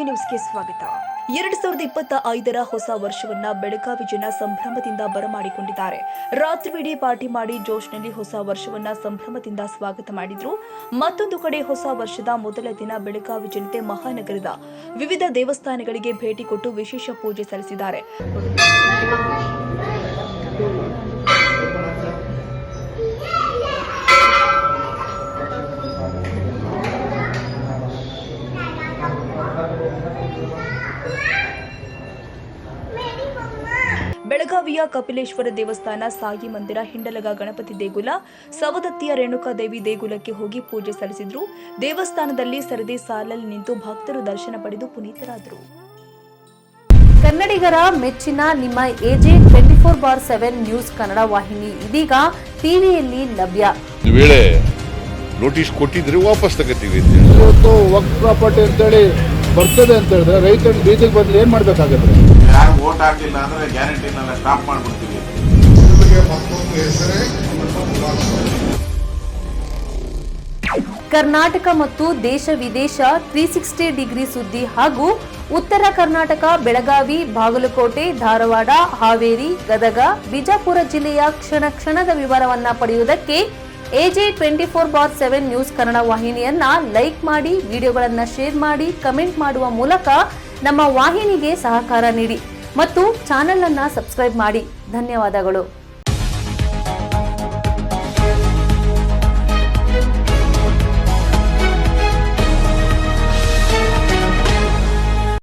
AJ ನ್ಯೂಸ್ಗೆ ಸ್ವಾಗತ. 2025ರ ಹೊಸ ವರ್ಷವನ್ನ ಬೆಳಗಾವಿ ಜನ ಸಂಭ್ರಮದಿಂದ ಬರಮಾಡಿಕೊಂಡಿದ್ದಾರೆ. ರಾತ್ರಿವಿಡೀ ಪಾರ್ಟಿ ಮಾಡಿ ಜೋಶ್ನಲ್ಲಿ ಹೊಸ ವರ್ಷವನ್ನ ಸಂಭ್ರಮದಿಂದ ಸ್ವಾಗತ ಮಾಡಿದ್ರು. ಮತ್ತೊಂದು ಕಡೆ ಹೊಸ ವರ್ಷದ ಮೊದಲ ದಿನ ಬೆಳಗಾವಿ ಜನತೆ ಮಹಾನಗರದ ವಿವಿಧ ದೇವಸ್ಥಾನಗಳಿಗೆ ಭೇಟಿ ಕೊಟ್ಟು ವಿಶೇಷ ಪೂಜೆ ಸಲ್ಲಿಸಿದ್ದಾರೆ. ಬೆಳಗಾವಿಯ ಕಪಿಲೇಶ್ವರ ದೇವಸ್ಥಾನ, ಸಾಯಿ ಮಂದಿರ, ಹಿಂಡಲಗ ಗಣಪತಿ ದೇಗುಲ, ಸವದತ್ತಿಯ ರೇಣುಕಾದೇವಿ ದೇಗುಲಕ್ಕೆ ಹೋಗಿ ಪೂಜೆ ಸಲ್ಲಿಸಿದ್ರು. ದೇವಸ್ಥಾನದಲ್ಲಿ ಸರದಿ ಸಾಲಲ್ಲಿ ನಿಂತು ಭಕ್ತರು ದರ್ಶನ ಪಡೆದು ಪುನೀತರಾದರು. ಕನ್ನಡಿಗರ ಮೆಚ್ಚಿನ ನಿಮ್ಮ ಎಜೆ 24/7 ನ್ಯೂಸ್ ಕನ್ನಡ ವಾಹಿನಿ ಇದೀಗ ಟಿವಿಯಲ್ಲಿ ಲಭ್ಯ. ವೇಳೆ ನೋಟಿಸ್ ಕೊಟ್ಟಿದ್ರೆ ವಾಪಸ್ ತಗೋತೀವಿ. ಇವತ್ತು ವಕ್ಫ್ ಪ್ರಾಪರ್ಟಿ ಅಂತೇಳಿ ಬರ್ತದೆ ಅಂತ ಹೇಳಿದ್ರೆ ರೈತರು ಬೀದಿಗೆ ಬಂದು ಏನ್ ಮಾಡ್ಬೇಕಾಗತ್ತೆ? ಯಾರು ವೋಟ್ ಹಾಕಿಲ್ಲ ಅಂದ್ರೆ ಗ್ಯಾರಂಟಿನೆಲ್ಲ ಸ್ಟಾಪ್ ಮಾಡ್ಬಿಡ್ತೀವಿ. ಕರ್ನಾಟಕ ಮತ್ತು ದೇಶ ವಿದೇಶ 360 ಡಿಗ್ರಿ ಸುದ್ದಿ ಹಾಗೂ ಉತ್ತರ ಕರ್ನಾಟಕ, ಬೆಳಗಾವಿ, ಬಾಗಲಕೋಟೆ, ಧಾರವಾಡ, ಹಾವೇರಿ, ಗದಗ, ಬಿಜಾಪುರ ಜಿಲ್ಲೆಯ ಕ್ಷಣ ಕ್ಷಣದ ವಿವರವನ್ನ ಪಡೆಯುವುದಕ್ಕೆ ಎಜೆ 24/7 ನ್ಯೂಸ್ ಕನ್ನಡ ವಾಹಿನಿಯನ್ನ ಲೈಕ್ ಮಾಡಿ, ವಿಡಿಯೋಗಳನ್ನ ಶೇರ್ ಮಾಡಿ, ಕಮೆಂಟ್ ಮಾಡುವ ಮೂಲಕ ನಮ್ಮ ವಾಹಿನಿಗೆ ಸಹಕಾರ ನೀಡಿ ಮತ್ತು ಚಾನೆಲ್ ಅನ್ನ ಸಬ್ಸ್ಕ್ರೈಬ್ ಮಾಡಿ. ಧನ್ಯವಾದಗಳು.